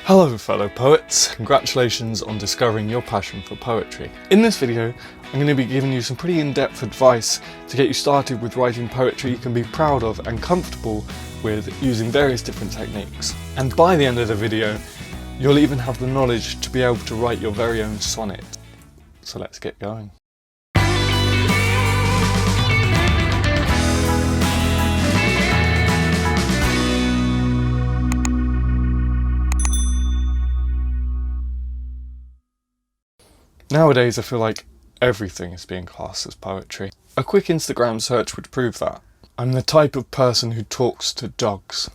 Hello fellow poets, congratulations on discovering your passion for poetry. In this video I'm going to be giving you some pretty in-depth advice to get you started with writing poetry you can be proud of and comfortable with using various different techniques. And by the end of the video you'll even have the knowledge to be able to write your very own sonnet. So let's get going. Nowadays I feel like everything is being classed as poetry. A quick Instagram search would prove that. I'm the type of person who talks to dogs.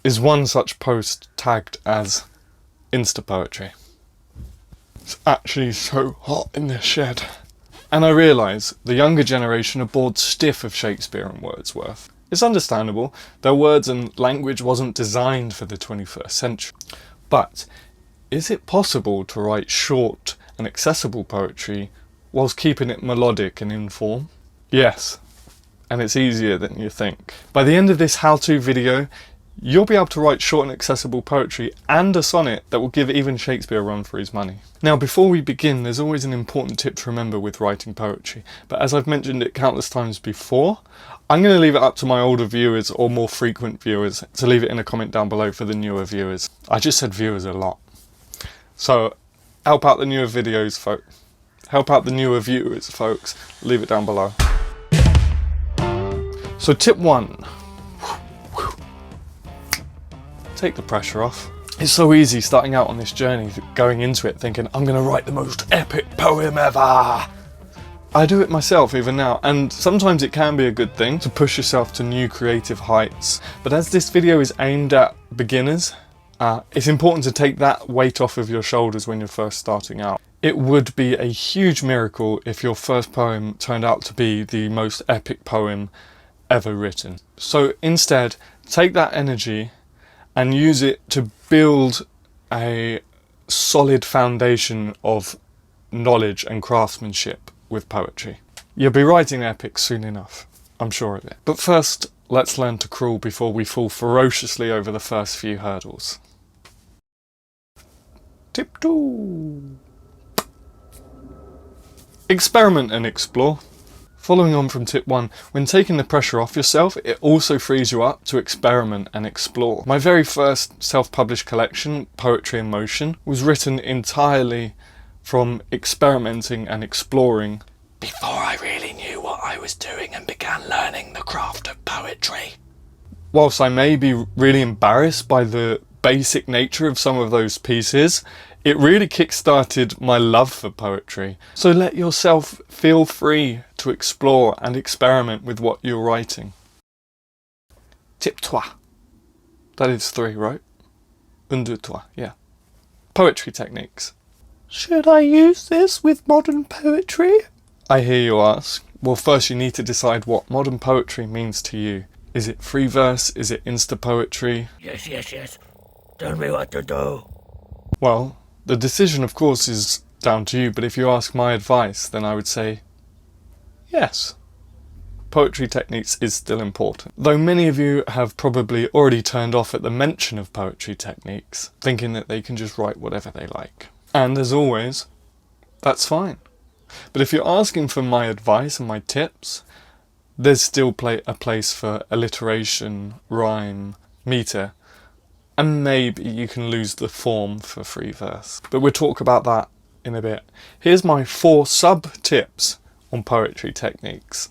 Is one such post tagged as instapoetry? It's actually so hot in this shed. And I realise the younger generation are bored stiff of Shakespeare and Wordsworth. It's understandable, their words and language wasn't designed for the 21st century. But is it possible to write short and accessible poetry whilst keeping it melodic and in form? Yes, and it's easier than you think. By the end of this how-to video, you'll be able to write short and accessible poetry and a sonnet that will give even Shakespeare a run for his money. Now before we begin, there's always an important tip to remember with writing poetry, but as I've mentioned it countless times before, I'm going to leave it up to my older viewers or more frequent viewers to leave it in a comment down below for the newer viewers. I just said viewers a lot. So help out the newer videos, folks. Help out the newer viewers, folks. Leave it down below. So tip 1. Take the pressure off. It's so easy starting out on this journey, going into it thinking, I'm going to write the most epic poem ever. I do it myself even now, and sometimes it can be a good thing to push yourself to new creative heights. But as this video is aimed at beginners, it's important to take that weight off of your shoulders when you're first starting out. It would be a huge miracle if your first poem turned out to be the most epic poem ever written. So instead, take that energy and use it to build a solid foundation of knowledge and craftsmanship with poetry. You'll be writing epics soon enough, I'm sure of it. But first, let's learn to crawl before we fall ferociously over the first few hurdles. Tip 2. Experiment and explore. Following on from tip 1, when taking the pressure off yourself, it also frees you up to experiment and explore. My very first self-published collection, Poetry in Motion, was written entirely from experimenting and exploring before I really knew what I was doing and began learning the craft of poetry. Whilst I may be really embarrassed by the basic nature of some of those pieces, it really kick-started my love for poetry. So let yourself feel free to explore and experiment with what you're writing. Tip 3. That is 3, right? 1, 2, 3, yeah. Poetry techniques. Should I use this with modern poetry? I hear you ask. Well, first you need to decide what modern poetry means to you. Is it free verse? Is it insta-poetry? Yes. Tell me what to do. Well, the decision of course is down to you, but if you ask my advice, then I would say yes. Poetry techniques is still important. Though many of you have probably already turned off at the mention of poetry techniques, thinking that they can just write whatever they like. And as always, that's fine. But if you're asking for my advice and my tips, there's still a place for alliteration, rhyme, metre, and maybe you can lose the form for free verse. But we'll talk about that in a bit. Here's my 4 sub-tips on poetry techniques.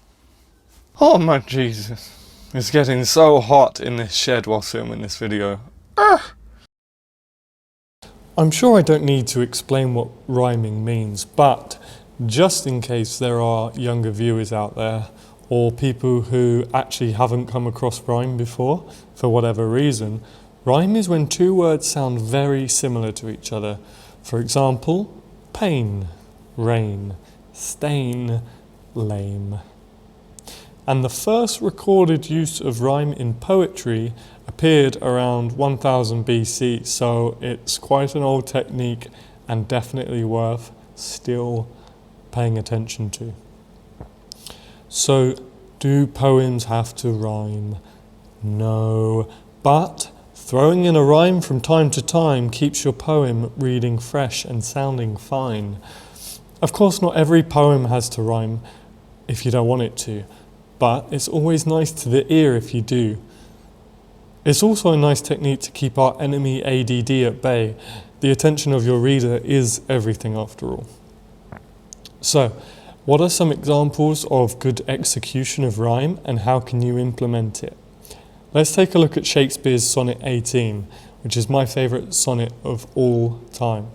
Oh my Jesus, it's getting so hot in this shed while filming this video. I'm sure I don't need to explain what rhyming means, but just in case there are younger viewers out there or people who actually haven't come across rhyme before, for whatever reason, rhyme is when 2 words sound very similar to each other. For example, pain, rain, stain, lame. And the first recorded use of rhyme in poetry appeared around 1000 BC, so it's quite an old technique and definitely worth still paying attention to. So, do poems have to rhyme? No, but Throwing in a rhyme from time to time keeps your poem reading fresh and sounding fine. Of course, not every poem has to rhyme if you don't want it to, but it's always nice to the ear if you do. It's also a nice technique to keep our enemy ADD at bay. The attention of your reader is everything after all. So, what are some examples of good execution of rhyme and how can you implement it? Let's take a look at Shakespeare's Sonnet 18, which is my favourite sonnet of all time.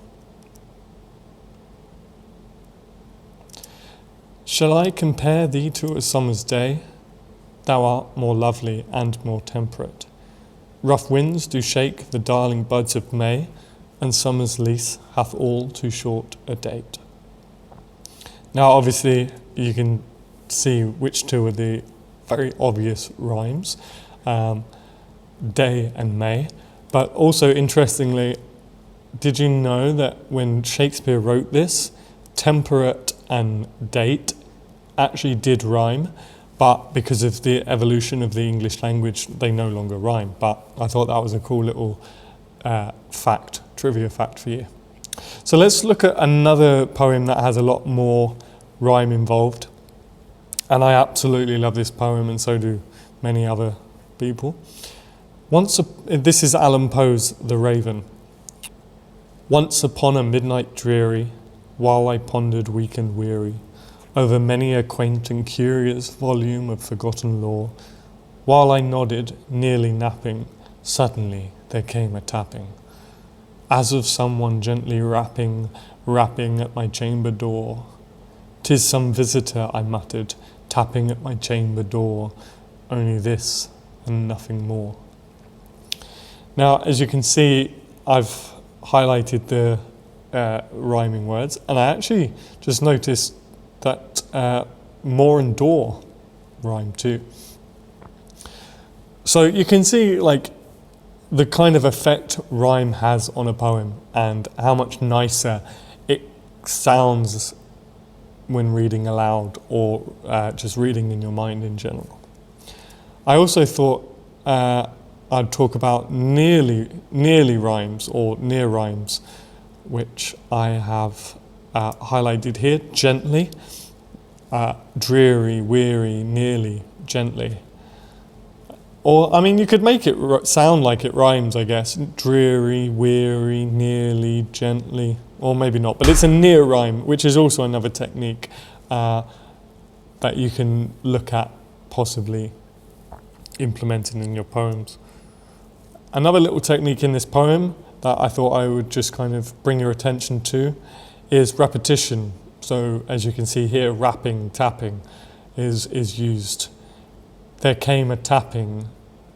Shall I compare thee to a summer's day? Thou art more lovely and more temperate. Rough winds do shake the darling buds of May, and summer's lease hath all too short a date. Now obviously you can see which two are the very obvious rhymes. Day and May. But also interestingly, did you know that when Shakespeare wrote this, temperate and date actually did rhyme, but because of the evolution of the English language, they no longer rhyme. But I thought that was a cool little trivia fact for you. So let's look at another poem that has a lot more rhyme involved. And I absolutely love this poem, and so do many other people. This is Allan Poe's The Raven. Once upon a midnight dreary, while I pondered weak and weary over many a quaint and curious volume of forgotten lore, while I nodded, nearly napping, suddenly there came a tapping, as of someone gently rapping at my chamber door. "'Tis some visitor," I muttered, tapping at my chamber door, only this and nothing more. Now, as you can see, I've highlighted the rhyming words, and I actually just noticed that more and door rhyme too. So you can see like the kind of effect rhyme has on a poem and how much nicer it sounds when reading aloud or just reading in your mind in general. I also thought I'd talk about nearly rhymes or near rhymes, which I have highlighted here. Gently, dreary, weary, nearly, gently. Or, I mean, you could make it sound like it rhymes, I guess. Dreary, weary, nearly, gently. Or maybe not, but it's a near rhyme, which is also another technique that you can look at possibly implementing in your poems. Another little technique in this poem that I thought I would just kind of bring your attention to is repetition. So as you can see here, rapping, tapping is used. There came a tapping,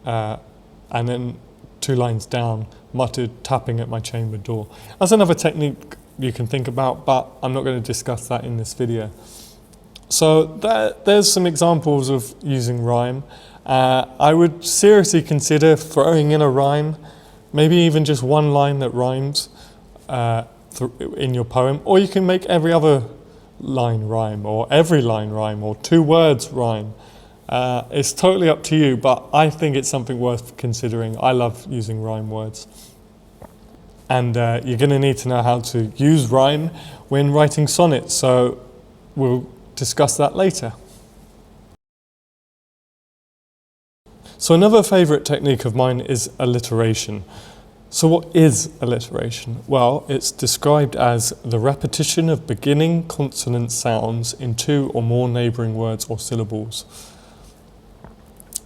and then 2 lines down, muttered, tapping at my chamber door. That's another technique you can think about, but I'm not going to discuss that in this video. So there's some examples of using rhyme. I would seriously consider throwing in a rhyme, maybe even just one line that rhymes in your poem, or you can make every other line rhyme, or every line rhyme, or 2 words rhyme. It's totally up to you, but I think it's something worth considering. I love using rhyme words. And you're going to need to know how to use rhyme when writing sonnets, so we'll discuss that later. So another favourite technique of mine is alliteration. So what is alliteration? Well, it's described as the repetition of beginning consonant sounds in 2 or more neighbouring words or syllables.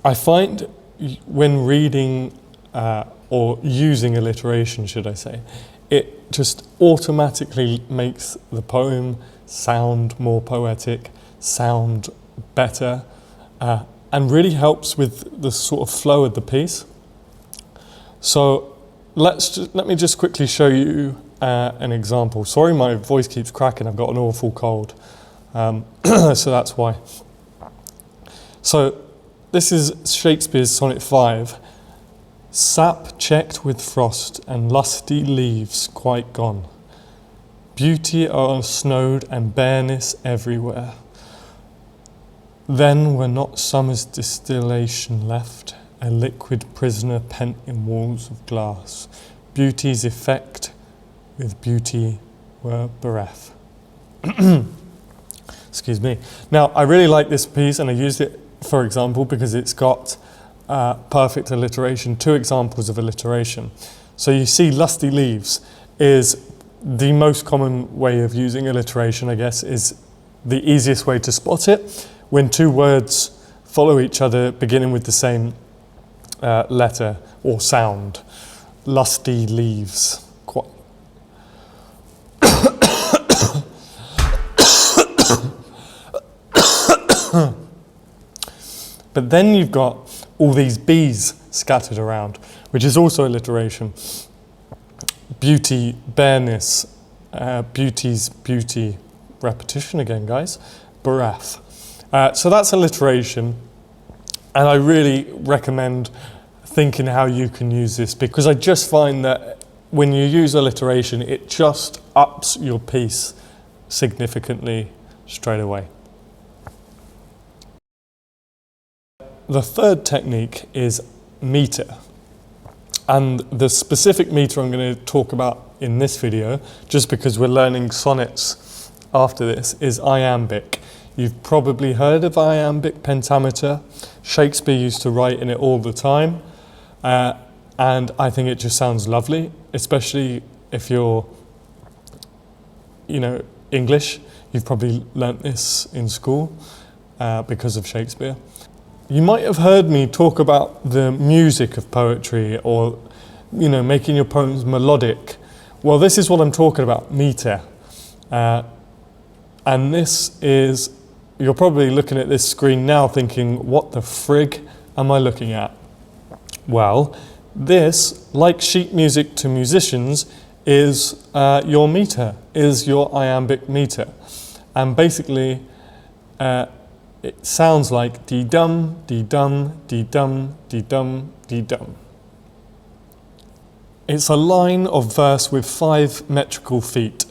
I find when reading or using alliteration, should I say, it just automatically makes the poem sound more poetic, sound better, and really helps with the sort of flow of the piece. So let me just quickly show you an example. Sorry, my voice keeps cracking. I've got an awful cold, so that's why. So this is Shakespeare's Sonnet 5. Sap checked with frost and lusty leaves quite gone. Beauty are snowed and bareness everywhere. Then were not summer's distillation left, a liquid prisoner pent in walls of glass. Beauty's effect with beauty were bereft. Excuse me. Now, I really like this piece, and I used it, for example, because it's got perfect alliteration, 2 examples of alliteration. So you see lusty leaves is the most common way of using alliteration, I guess, is the easiest way to spot it. When 2 words follow each other beginning with the same letter or sound. Lusty leaves. But then you've got all these B's scattered around, which is also alliteration. Beauty, bareness, beauty's beauty, repetition again, guys, bereft. So that's alliteration, and I really recommend thinking how you can use this, because I just find that when you use alliteration, it just ups your piece significantly straight away. The third technique is metre. And the specific metre I'm going to talk about in this video, just because we're learning sonnets after this, is iambic. You've probably heard of iambic pentameter. Shakespeare used to write in it all the time. And I think it just sounds lovely, especially if you're, English. You've probably learnt this in school because of Shakespeare. You might have heard me talk about the music of poetry, or, making your poems melodic. Well, this is what I'm talking about, metre. And this is, you're probably looking at this screen now thinking, what the frig am I looking at? Well, this, like sheet music to musicians, is your metre, is your iambic metre. And basically, it sounds like dee-dum, dee-dum, dee-dum, dee-dum, dee-dum. It's a line of verse with 5 metrical feet,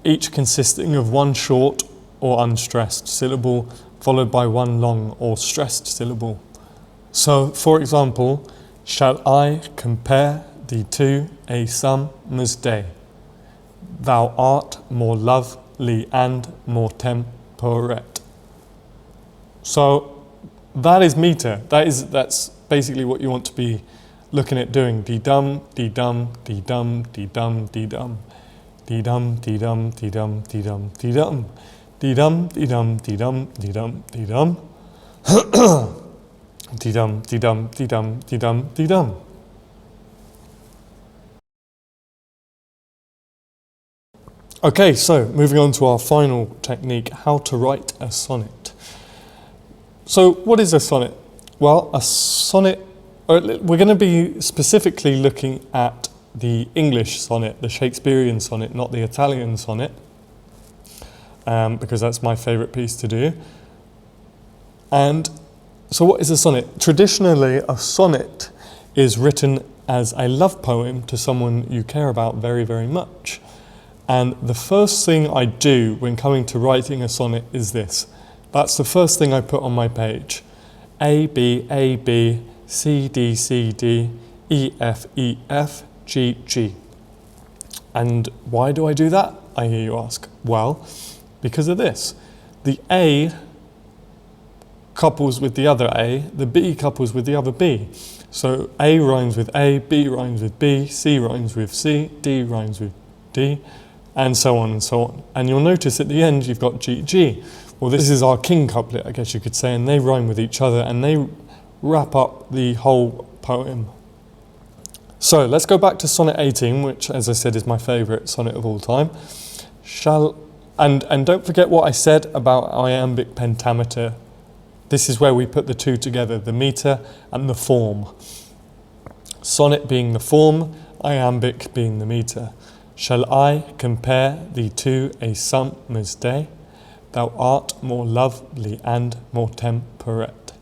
each consisting of 1 short or unstressed syllable, followed by 1 long or stressed syllable. So, for example, shall I compare thee to a summer's day? Thou art more lovely and more temperate. So that is metre. That's basically what you want to be looking at doing. Dee-dum, dee-dum, dee-dum, dee-dum, dee-dum. Dee-dum, dee-dum, dee-dum, dee-dum, dee-dum. Dee-dum, dee-dum, dee-dum, dee-dum, dee-dum. Dee-dum, dee-dum, dee-dum, dee-dum, dee-dum. Okay, so moving on to our final technique, how to write a sonnet. So what is a sonnet? Well, a sonnet, we're going to be specifically looking at the English sonnet, the Shakespearean sonnet, not the Italian sonnet, because that's my favourite piece to do. And so what is a sonnet? Traditionally, a sonnet is written as a love poem to someone you care about very, very much. And the first thing I do when coming to writing a sonnet is this. That's the first thing I put on my page. A, B, C, D, E, F, G, G. And why do I do that? I hear you ask. Well, because of this. The A couples with the other A, the B couples with the other B. So A rhymes with A, B rhymes with B, C rhymes with C, D rhymes with D, and so on and so on. And you'll notice at the end you've got G, G. Well, this is our king couplet, I guess you could say, and they rhyme with each other and they wrap up the whole poem. So let's go back to Sonnet 18, which, as I said, is my favourite sonnet of all time. And don't forget what I said about iambic pentameter. This is where we put the two together, the metre and the form. Sonnet being the form, iambic being the metre. Shall I compare thee to a summer's day? Thou art more lovely and more temperate.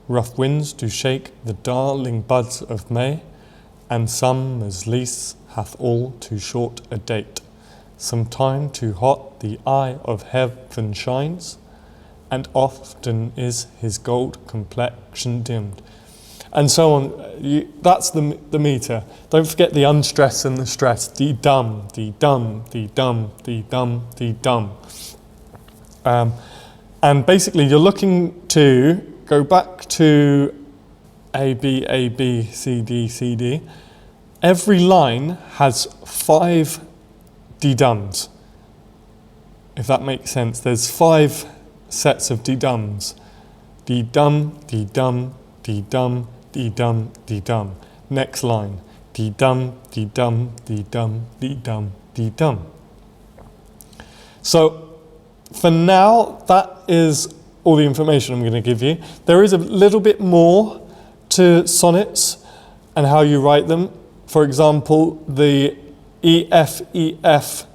Rough winds do shake the darling buds of May, and summer's lease hath all too short a date. Sometime too hot the eye of heaven shines, and often is his gold complexion dimmed. and so on. That's the meter. Don't forget the unstress and the stress. D-dum, D-dum, D-dum, D-dum, D-dum. And basically you're looking to go back to A, B, A, B, C, D, C, D. Every line has 5 D-dums. If that makes sense, there's 5 sets of D-dums. D-dum, D-dum, D-dum, D-dum, D-dum. Next line. D-dum, D-dum, D-dum, D-dum, D-dum. So for now, that is all the information I'm going to give you. There is a little bit more to sonnets and how you write them. For example, the EF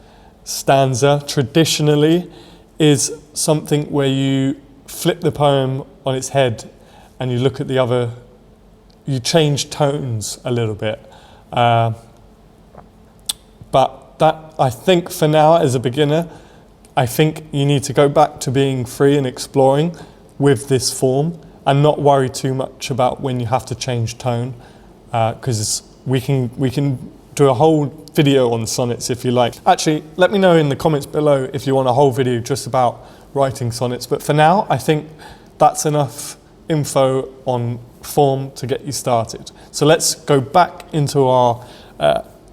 stanza traditionally is something where you flip the poem on its head and you look at the other, you change tones a little bit. But that, I think for now, as a beginner, I think you need to go back to being free and exploring with this form and not worry too much about when you have to change tone, because we can do a whole video on sonnets if you like. Actually, let me know in the comments below if you want a whole video just about writing sonnets. But for now, I think that's enough info on form to get you started. So let's go back into our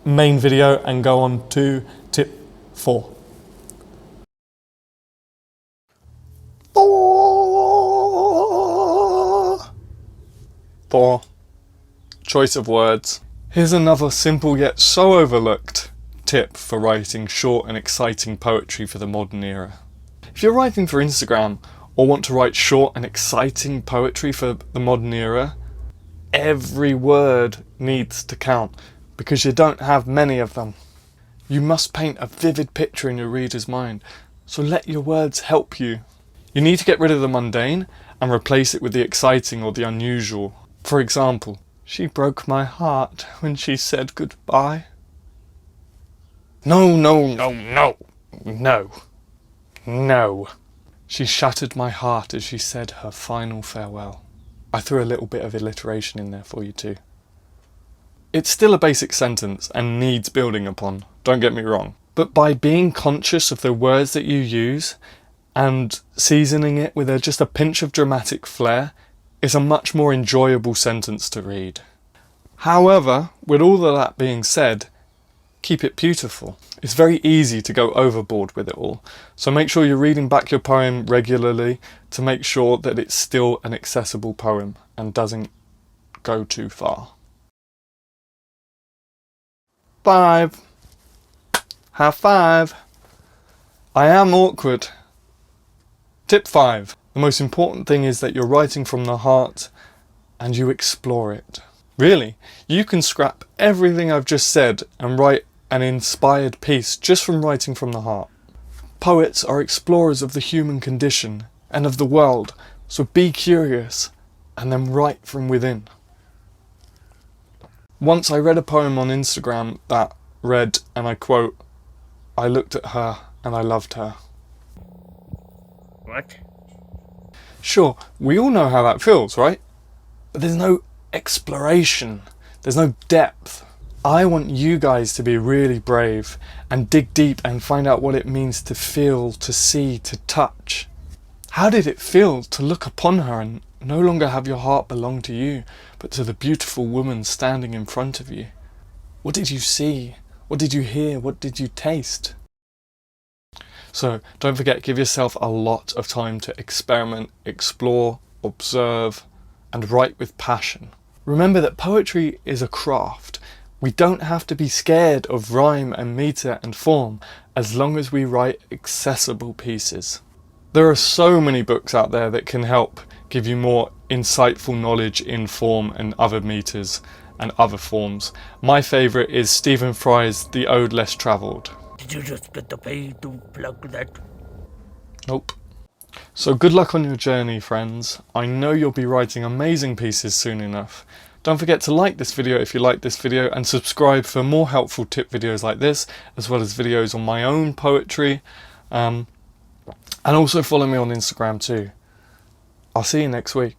main video and go on to tip 4. Four. Choice of words. Here's another simple yet so overlooked tip for writing short and exciting poetry for the modern era. If you're writing for Instagram or want to write short and exciting poetry for the modern era, every word needs to count because you don't have many of them. You must paint a vivid picture in your reader's mind, so let your words help you. You need to get rid of the mundane and replace it with the exciting or the unusual. For example, she broke my heart when she said goodbye. No, no, no, no, no, no. She shattered my heart as she said her final farewell. I threw a little bit of alliteration in there for you too. It's still a basic sentence and needs building upon, don't get me wrong. But by being conscious of the words that you use and seasoning it with just a pinch of dramatic flair, it's a much more enjoyable sentence to read. However, with all of that being said, keep it beautiful. It's very easy to go overboard with it all, so make sure you're reading back your poem regularly to make sure that it's still an accessible poem and doesn't go too far. 5. Have 5. I am awkward. Tip 5. The most important thing is that you're writing from the heart and you explore it. Really, you can scrap everything I've just said and write an inspired piece just from writing from the heart. Poets are explorers of the human condition and of the world, so be curious and then write from within. Once I read a poem on Instagram that read, and I quote, "I looked at her and I loved her." What? Sure, we all know how that feels, right? But there's no exploration, there's no depth. I want you guys to be really brave and dig deep and find out what it means to feel, to see, to touch. How did it feel to look upon her and no longer have your heart belong to you, but to the beautiful woman standing in front of you? What did you see? What did you hear? What did you taste? So don't forget, give yourself a lot of time to experiment, explore, observe, and write with passion. Remember that poetry is a craft. We don't have to be scared of rhyme and metre and form as long as we write accessible pieces. There are so many books out there that can help give you more insightful knowledge in form and other metres and other forms. My favourite is Stephen Fry's The Ode Less Travelled. Did you just get the pay to plug that? Nope. So good luck on your journey, friends. I know you'll be writing amazing pieces soon enough. Don't forget to like this video if you like this video and subscribe for more helpful tip videos like this, as well as videos on my own poetry. And also follow me on Instagram too. I'll see you next week.